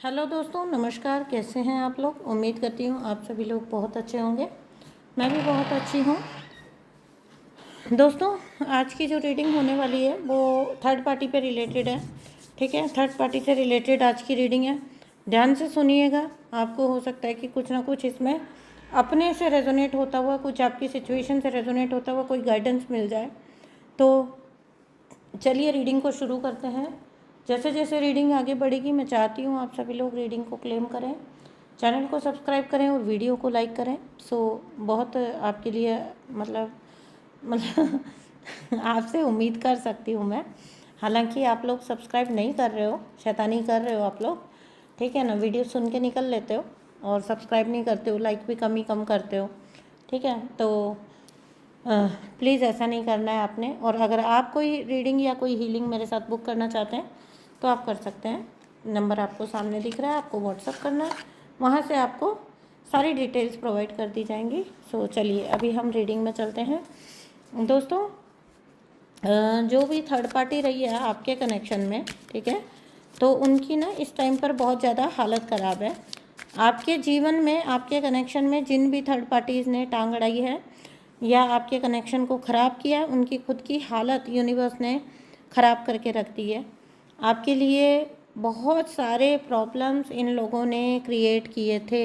Hello दोस्तों, नमस्कार। कैसे हैं आप लोग? उम्मीद करती हूँ आप सभी लोग बहुत अच्छे होंगे। मैं भी बहुत अच्छी हूँ। दोस्तों, आज की जो रीडिंग होने वाली है वो थर्ड पार्टी पे रिलेटेड है। ठीक है, थर्ड पार्टी से रिलेटेड आज की रीडिंग है। ध्यान से सुनिएगा। आपको हो सकता है कि कुछ ना कुछ इसमें अपने से रेजोनेट होता हुआ, कुछ आपकी सिचुएशन से रेजोनेट होता हुआ कोई गाइडेंस मिल जाए। तो चलिए रीडिंग को शुरू करते हैं। जैसे जैसे रीडिंग आगे बढ़ेगी मैं चाहती हूँ आप सभी लोग रीडिंग को क्लेम करें, चैनल को सब्सक्राइब करें और वीडियो को लाइक करें। बहुत आपके लिए मतलब आपसे उम्मीद कर सकती हूँ मैं। हालांकि आप लोग सब्सक्राइब नहीं कर रहे हो, शैतानी कर रहे हो आप लोग। ठीक है ना, वीडियो सुन के निकल लेते हो और सब्सक्राइब नहीं करते हो, लाइक भी कम करते हो। ठीक है, तो प्लीज़ ऐसा नहीं करना है आपने। और अगर आप कोई रीडिंग या कोई हीलिंग मेरे साथ बुक करना चाहते हैं तो आप कर सकते हैं। नंबर आपको सामने दिख रहा है, आपको व्हाट्सअप करना है, वहाँ से आपको सारी डिटेल्स प्रोवाइड कर दी जाएंगी। चलिए अभी हम रीडिंग में चलते हैं। दोस्तों, जो भी थर्ड पार्टी रही है आपके कनेक्शन में, ठीक है, तो उनकी ना इस टाइम पर बहुत ज़्यादा हालत ख़राब है। आपके जीवन में, आपके कनेक्शन में जिन भी थर्ड पार्टीज़ ने टांग अड़ाई है या आपके कनेक्शन को ख़राब किया, उनकी खुद की हालत यूनिवर्स ने ख़राब करके रख दी है। आपके लिए बहुत सारे प्रॉब्लम्स इन लोगों ने क्रिएट किए थे।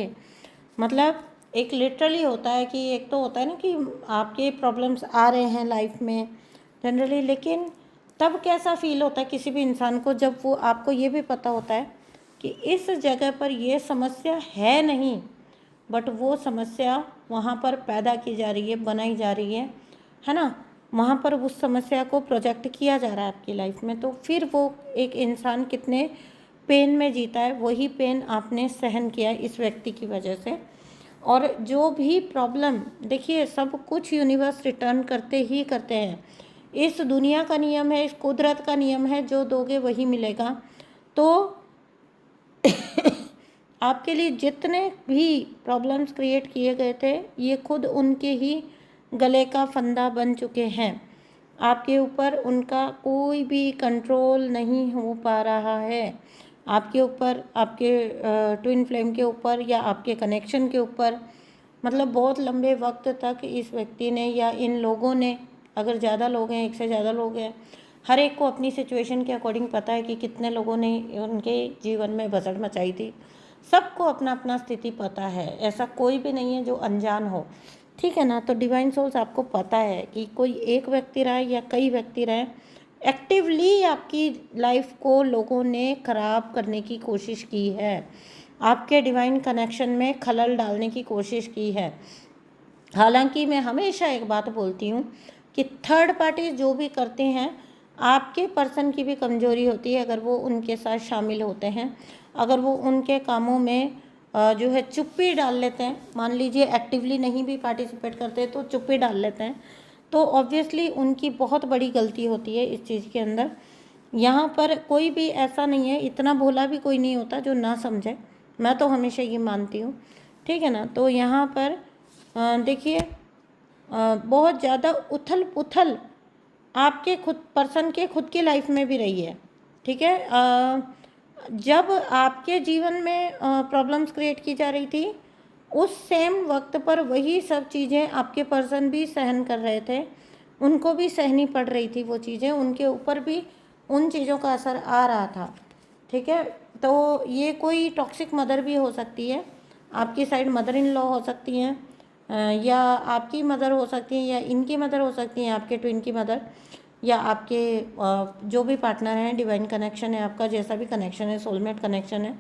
मतलब एक लिटरली होता है कि एक तो होता है ना कि आपके प्रॉब्लम्स आ रहे हैं लाइफ में जनरली, लेकिन तब कैसा फील होता है किसी भी इंसान को जब वो आपको ये भी पता होता है कि इस जगह पर ये समस्या है नहीं, बट वो समस्या वहाँ पर पैदा की जा रही है, बनाई जा रही है ना। वहाँ पर उस समस्या को प्रोजेक्ट किया जा रहा है आपकी लाइफ में। तो फिर वो एक इंसान कितने पेन में जीता है, वही पेन आपने सहन किया इस व्यक्ति की वजह से। और जो भी प्रॉब्लम, देखिए सब कुछ यूनिवर्स रिटर्न करते ही करते हैं। इस दुनिया का नियम है, इस कुदरत का नियम है, जो दोगे वही मिलेगा। तो आपके लिए जितने भी प्रॉब्लम्स क्रिएट किए गए थे, ये खुद उनके ही गले का फंदा बन चुके हैं। आपके ऊपर उनका कोई भी कंट्रोल नहीं हो पा रहा है। आपके ऊपर, आपके ट्विन फ्लेम के ऊपर या आपके कनेक्शन के ऊपर, मतलब बहुत लंबे वक्त तक इस व्यक्ति ने या इन लोगों ने, अगर ज़्यादा लोग हैं, एक से ज़्यादा लोग हैं, हर एक को अपनी सिचुएशन के अकॉर्डिंग पता है कि कितने लोगों ने उनके जीवन में भसड़ मचाई थी। सबको अपना अपना स्थिति पता है, ऐसा कोई भी नहीं है जो अनजान हो। ठीक है ना, तो डिवाइन सोल्स आपको पता है कि कोई एक व्यक्ति रहा या कई व्यक्ति रहे, एक्टिवली आपकी लाइफ को लोगों ने ख़राब करने की कोशिश की है, आपके डिवाइन कनेक्शन में खलल डालने की कोशिश की है। हालांकि मैं हमेशा एक बात बोलती हूँ कि थर्ड पार्टी जो भी करते हैं, आपके पर्सन की भी कमजोरी होती है अगर वो उनके साथ शामिल होते हैं, अगर वो उनके कामों में जो है चुप्पी डाल लेते हैं। मान लीजिए एक्टिवली नहीं भी पार्टिसिपेट करते तो चुप्पी डाल लेते हैं, तो ऑब्वियसली उनकी बहुत बड़ी गलती होती है इस चीज़ के अंदर। यहाँ पर कोई भी ऐसा नहीं है, इतना भोला भी कोई नहीं होता जो ना समझे। मैं तो हमेशा ये मानती हूँ। ठीक है ना, तो यहाँ पर देखिए बहुत ज़्यादा उथल पुथल आपके खुद पर्सन के खुद की लाइफ में भी रही है। ठीक है, जब आपके जीवन में प्रॉब्लम्स क्रिएट की जा रही थी, उस सेम वक्त पर वही सब चीज़ें आपके पर्सन भी सहन कर रहे थे, उनको भी सहनी पड़ रही थी वो चीज़ें, उनके ऊपर भी उन चीज़ों का असर आ रहा था। ठीक है, तो ये कोई टॉक्सिक मदर भी हो सकती है, आपकी साइड मदर इन लॉ हो सकती हैं, या आपकी मदर हो सकती है, या इनकी मदर हो सकती हैं, आपके ट्विन की मदर, या आपके जो भी पार्टनर हैं, डिवाइन कनेक्शन है आपका, जैसा भी कनेक्शन है, सोलमेट कनेक्शन है,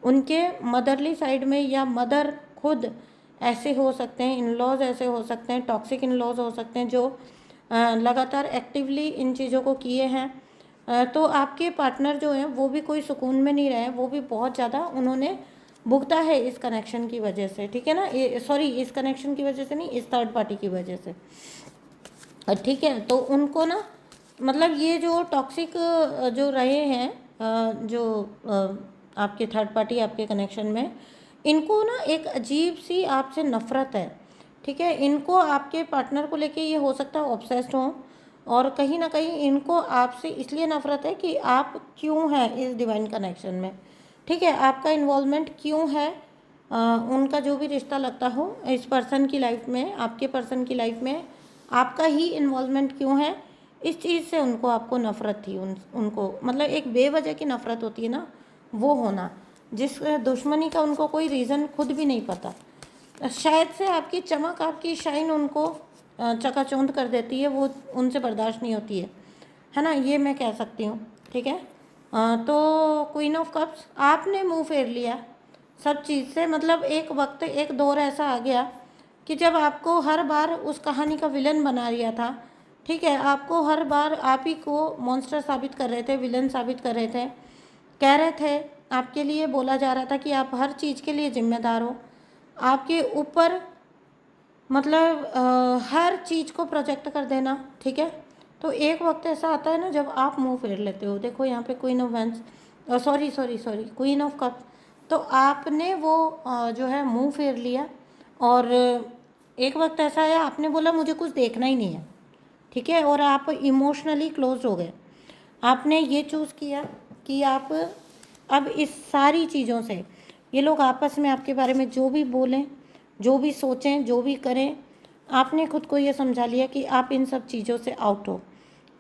उनके मदरली साइड में या मदर खुद ऐसे हो सकते हैं, इन लॉज ऐसे हो सकते हैं, टॉक्सिक इन लॉज हो सकते हैं जो लगातार एक्टिवली इन चीज़ों को किए हैं। तो आपके पार्टनर जो हैं वो भी कोई सुकून में नहीं रहे, वो भी बहुत ज़्यादा उन्होंने भुगता है इस कनेक्शन की वजह से। ठीक है ना, सॉरी, इस कनेक्शन की वजह से नहीं, इस थर्ड पार्टी की वजह से। ठीक है, तो उनको ना, मतलब ये जो टॉक्सिक जो रहे हैं, जो आपके थर्ड पार्टी आपके कनेक्शन में, इनको ना एक अजीब सी आपसे नफ़रत है। ठीक है, इनको आपके पार्टनर को लेके ये हो सकता है ऑब्सेस्ड हों, और कहीं ना कहीं इनको आपसे इसलिए नफ़रत है कि आप क्यों हैं इस डिवाइन कनेक्शन में। ठीक है, आपका इन्वॉल्वमेंट क्यों है, उनका जो भी रिश्ता लगता हो इस पर्सन की लाइफ में, आपके पर्सन की लाइफ में आपका ही इन्वॉल्वमेंट क्यों है, इस चीज़ से उनको आपको नफ़रत थी। उनको मतलब एक बेवजह की नफ़रत होती है ना, वो होना, जिस दुश्मनी का उनको कोई रीज़न खुद भी नहीं पता। शायद से आपकी चमक, आपकी शाइन उनको चकाचौंध कर देती है, वो उनसे बर्दाश्त नहीं होती है ना, ये मैं कह सकती हूँ। ठीक है, तो क्वीन ऑफ कप्स, आपने मुंह फेर लिया सब चीज़ से। मतलब एक वक्त, एक दौर ऐसा आ गया कि जब आपको हर बार उस कहानी का विलन बना लिया था। ठीक है, आपको हर बार आप ही को मॉन्स्टर साबित कर रहे थे, विलन साबित कर रहे थे, कह रहे थे, आपके लिए बोला जा रहा था कि आप हर चीज़ के लिए जिम्मेदार हो, आपके ऊपर मतलब हर चीज़ को प्रोजेक्ट कर देना। ठीक है, तो एक वक्त ऐसा आता है ना जब आप मुंह फेर लेते हो। देखो यहाँ पे queen of vents, sorry sorry sorry queen of cups, तो आपने वो जो है मुंह फेर लिया, और एक वक्त ऐसा आया आपने बोला मुझे कुछ देखना ही नहीं है। ठीक है, और आप इमोशनली क्लोज हो गए। आपने ये चूज़ किया कि आप अब इस सारी चीज़ों से, ये लोग आपस में आपके बारे में जो भी बोलें, जो भी सोचें, जो भी करें, आपने खुद को ये समझा लिया कि आप इन सब चीज़ों से आउट हो।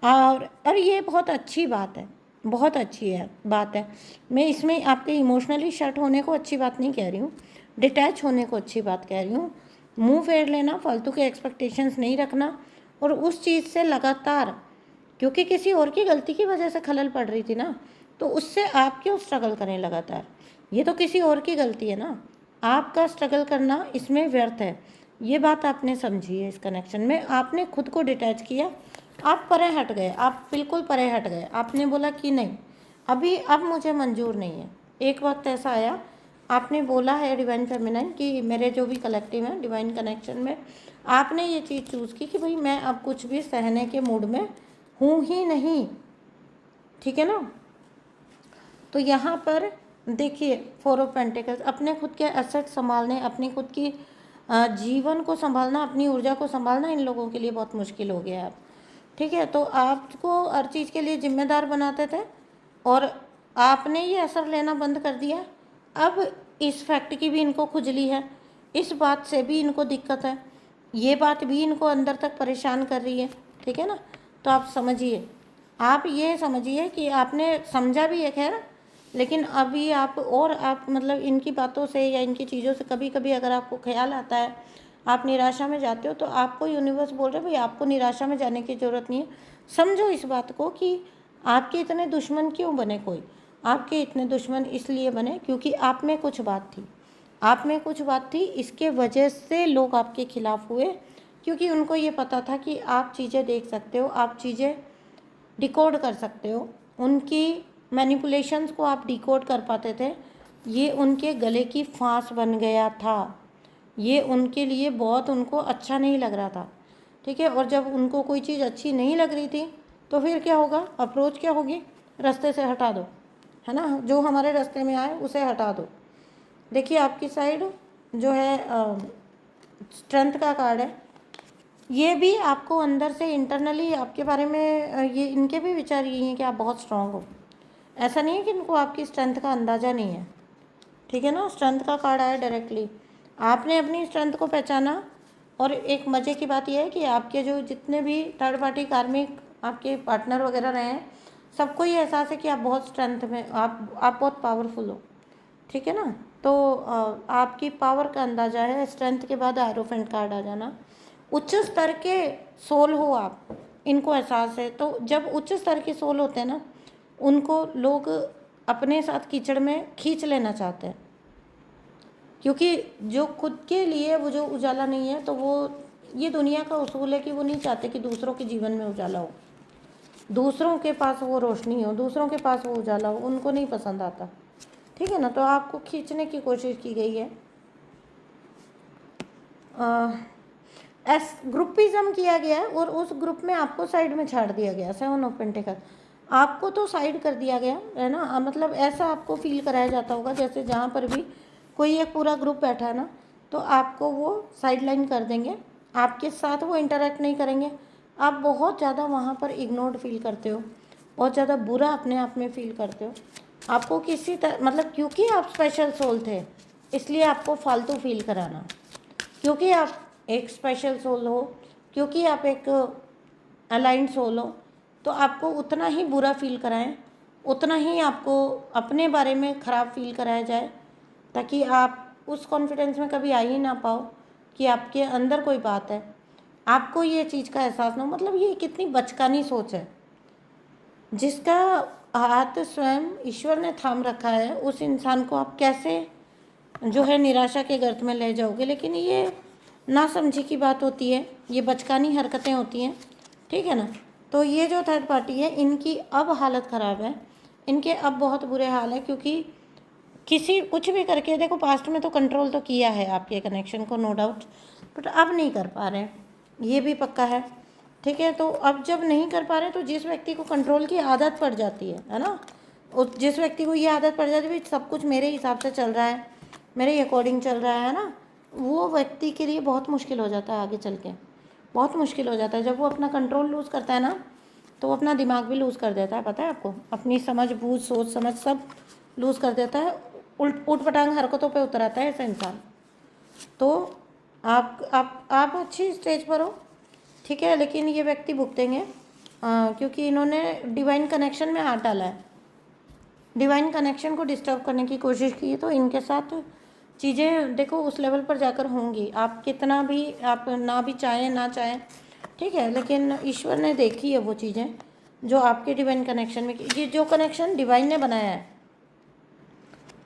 और ये बहुत अच्छी बात है, बहुत अच्छी है बात है। मैं इसमें आपके इमोशनली शट होने को अच्छी बात नहीं कह रही हूँ, डिटैच होने को अच्छी बात कह रही हूँ। मुंह फेर लेना, फालतू के एक्सपेक्टेशंस नहीं रखना, और उस चीज़ से लगातार, क्योंकि किसी और की गलती की वजह से खलल पड़ रही थी ना, तो उससे आप क्यों स्ट्रगल करें लगातार, ये तो किसी और की गलती है ना, आपका स्ट्रगल करना इसमें व्यर्थ है। ये बात आपने समझी है। इस कनेक्शन में आपने खुद को डिटैच किया, आप परे हट गए, आप बिल्कुल परे हट गए। आपने बोला कि नहीं, अभी अब मुझे मंजूर नहीं है। एक वक्त ऐसा आया, आपने बोला है डिवाइन फेमिनाइन कि मेरे जो भी कलेक्टिव हैं डिवाइन कनेक्शन में, आपने ये चीज़ चूज़ की कि भाई मैं अब कुछ भी सहने के मूड में हूँ ही नहीं। ठीक है ना, तो यहाँ पर देखिए 4 ऑफ पेंटिकल्स, अपने खुद के एसेट संभालने, अपनी खुद की जीवन को संभालना, अपनी ऊर्जा को संभालना इन लोगों के लिए बहुत मुश्किल हो गया है अब। ठीक है, तो आपको हर चीज़ के लिए जिम्मेदार बनाते थे और आपने ये असर लेना बंद कर दिया। अब इस फैक्ट की भी इनको खुजली है, इस बात से भी इनको दिक्कत है, ये बात भी इनको अंदर तक परेशान कर रही है। ठीक है ना, तो आप समझिए, आप ये समझिए कि आपने समझा भी है खैर, लेकिन अभी आप मतलब इनकी बातों से या इनकी चीज़ों से कभी कभी अगर आपको ख्याल आता है, आप निराशा में जाते हो, तो आपको यूनिवर्स बोल रहे भाई आपको निराशा में जाने की ज़रूरत नहीं है। समझो इस बात को कि आपके इतने दुश्मन क्यों बने कोई, आपके इतने दुश्मन इसलिए बने क्योंकि आप में कुछ बात थी, आप में कुछ बात थी, इसके वजह से लोग आपके खिलाफ हुए, क्योंकि उनको ये पता था कि आप चीज़ें देख सकते हो, आप चीज़ें डिकोड कर सकते हो, उनकी मैनिपुलेशंस को आप डिकोड कर पाते थे। ये उनके गले की फांस बन गया था, ये उनके लिए बहुत, उनको अच्छा नहीं लग रहा था। ठीक है, और जब उनको कोई चीज़ अच्छी नहीं लग रही थी तो फिर क्या होगा, अप्रोच क्या होगी, रास्ते से हटा दो, है ना, जो हमारे रास्ते में आए उसे हटा दो। देखिए आपकी साइड जो है स्ट्रेंथ का कार्ड है, ये भी आपको अंदर से इंटरनली आपके बारे में ये इनके भी विचार यही हैं कि आप बहुत स्ट्रांग हो। ऐसा नहीं है कि इनको आपकी स्ट्रेंथ का अंदाज़ा नहीं है। ठीक है ना, स्ट्रेंथ का कार्ड आया डायरेक्टली, आपने अपनी स्ट्रेंथ को पहचाना। और एक मज़े की बात यह है कि आपके जो जितने भी थर्ड पार्टी कार्मिक आपके पार्टनर वगैरह रहे हैं, सबको ये एहसास है कि आप बहुत स्ट्रेंथ में, आप बहुत पावरफुल हो। ठीक है ना, तो आपकी पावर का अंदाज़ा है। स्ट्रेंथ के बाद एरोफेंट कार्ड आ जाना, उच्च स्तर के सोल हो आप, इनको एहसास है। तो जब उच्च स्तर के सोल होते हैं ना, उनको लोग अपने साथ कीचड़ में खींच लेना चाहते हैं, क्योंकि जो खुद के लिए वो जो उजाला नहीं है, तो वो, ये दुनिया का उसूल है कि वो नहीं चाहते कि दूसरों के जीवन में उजाला हो, दूसरों के पास वो रोशनी हो, दूसरों के पास वो उजाला हो, उनको नहीं पसंद आता। ठीक है ना, तो आपको खींचने की कोशिश की गई है, ग्रुपिज्म किया गया है, और उस ग्रुप में आपको साइड में छाड़ दिया गया। 7 ऑफ पेंटिकल, आपको तो साइड कर दिया गया है ना, मतलब ऐसा आपको फील कराया जाता होगा जैसे जहाँ पर भी कोई एक पूरा ग्रुप बैठा है ना, तो आपको वो साइड लाइन कर देंगे, आपके साथ वो इंटरेक्ट नहीं करेंगे, आप बहुत ज़्यादा वहाँ पर इग्नोर्ड फील करते हो, बहुत ज़्यादा बुरा अपने आप में फील करते हो। आपको किसी तरह मतलब क्योंकि आप स्पेशल सोल थे इसलिए आपको फालतू फील कराना, क्योंकि आप एक स्पेशल सोल हो, क्योंकि आप एक अलाइंड सोल हो, तो आपको उतना ही बुरा फील कराएं, उतना ही आपको अपने बारे में ख़राब फील कराया जाए, ताकि आप उस कॉन्फिडेंस में कभी आ ही ना पाओ कि आपके अंदर कोई बात है, आपको ये चीज़ का एहसास ना हो। मतलब ये कितनी बचकानी सोच है। जिसका हाथ स्वयं ईश्वर ने थाम रखा है उस इंसान को आप कैसे जो है निराशा के गर्त में ले जाओगे। लेकिन ये नासमझी की बात होती है, ये बचकानी हरकतें होती हैं, ठीक है ना। तो ये जो थर्ड पार्टी है इनकी अब हालत ख़राब है, इनके अब बहुत बुरे हाल है, क्योंकि किसी कुछ भी करके देखो पास्ट में तो कंट्रोल तो किया है आपके कनेक्शन को, नो डाउट, बट अब नहीं कर पा रहे, ये भी पक्का है, ठीक है। तो अब जब नहीं कर पा रहे तो जिस व्यक्ति को कंट्रोल की आदत पड़ जाती है ना, उस जिस व्यक्ति को ये आदत पड़ जाती है सब कुछ मेरे हिसाब से चल रहा है, मेरे अकॉर्डिंग चल रहा है ना, वो व्यक्ति के लिए बहुत मुश्किल हो जाता है आगे चल के, बहुत मुश्किल हो जाता है। जब वो अपना कंट्रोल लूज़ करता है ना तो वो अपना दिमाग भी लूज़ कर देता है, पता है आपको, अपनी समझ बूझ सोच समझ सब लूज़ कर देता है, उठ पटांग हरकतों पे उतर आता है ऐसा इंसान। तो आप अच्छी स्टेज पर हो, ठीक है, लेकिन ये व्यक्ति भुगतेंगे क्योंकि इन्होंने डिवाइन कनेक्शन में हाथ डाला है, डिवाइन कनेक्शन को डिस्टर्ब करने की कोशिश की है। तो इनके साथ चीज़ें देखो उस लेवल पर जाकर होंगी, आप कितना भी आप ना भी चाहें ना चाहें, ठीक है, लेकिन ईश्वर ने देखी है वो चीज़ें जो आपके डिवाइन कनेक्शन में, ये जो कनेक्शन डिवाइन ने बनाया है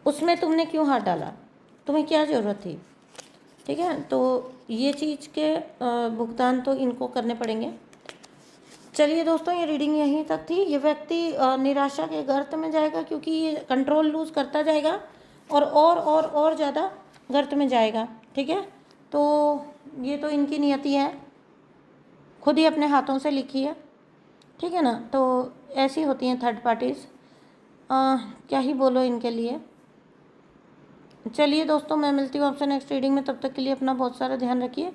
उसमें तुमने क्यों हाथ डाला, तुम्हें क्या ज़रूरत थी, ठीक है। तो ये चीज़ के भुगतान तो इनको करने पड़ेंगे। चलिए दोस्तों, ये रीडिंग यहीं तक थी। ये व्यक्ति निराशा के गर्त में जाएगा क्योंकि ये कंट्रोल लूज़ करता जाएगा और ज़्यादा गर्त में जाएगा, ठीक है। तो ये तो इनकी नियति है, खुद ही अपने हाथों से लिखी है, ठीक है ना। तो ऐसी होती हैं थर्ड पार्टीज़, क्या ही बोलो इनके लिए। चलिए दोस्तों, मैं मिलती हूँ आपसे नेक्स्ट रीडिंग में, तब तक के लिए अपना बहुत सारा ध्यान रखिए।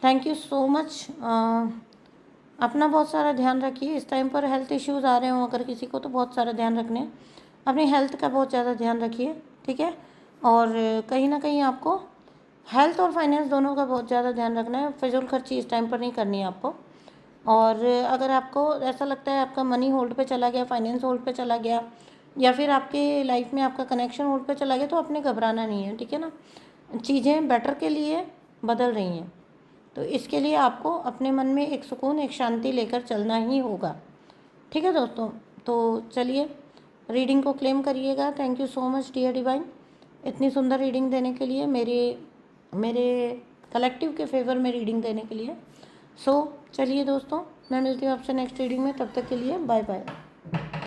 Thank you so much. अपना बहुत सारा ध्यान रखिए। इस टाइम पर हेल्थ इश्यूज़ आ रहे हों अगर किसी को तो बहुत सारा ध्यान रखने, अपनी हेल्थ का बहुत ज़्यादा ध्यान रखिए, ठीक है। और कहीं ना कहीं आपको हेल्थ और फाइनेंस दोनों का बहुत ज़्यादा ध्यान रखना है, फिजूल खर्ची इस टाइम पर नहीं करनी है आपको। और अगर आपको ऐसा लगता है आपका मनी होल्ड पे चला गया, फाइनेंस होल्ड पे चला गया, या फिर आपके लाइफ में आपका कनेक्शन होल्ड पे चला गया, तो आपने घबराना नहीं है, ठीक है ना। चीज़ें बेटर के लिए बदल रही हैं, तो इसके लिए आपको अपने मन में एक सुकून, एक शांति लेकर चलना ही होगा, ठीक है दोस्तों। तो चलिए रीडिंग को क्लेम करिएगा। Thank you so much dear divine, इतनी सुंदर रीडिंग देने के लिए, मेरे कलेक्टिव के फेवर में रीडिंग देने के लिए। चलिए दोस्तों, मैं मिलती हूँ आपसे नेक्स्ट रीडिंग में, तब तक के लिए बाय बाय।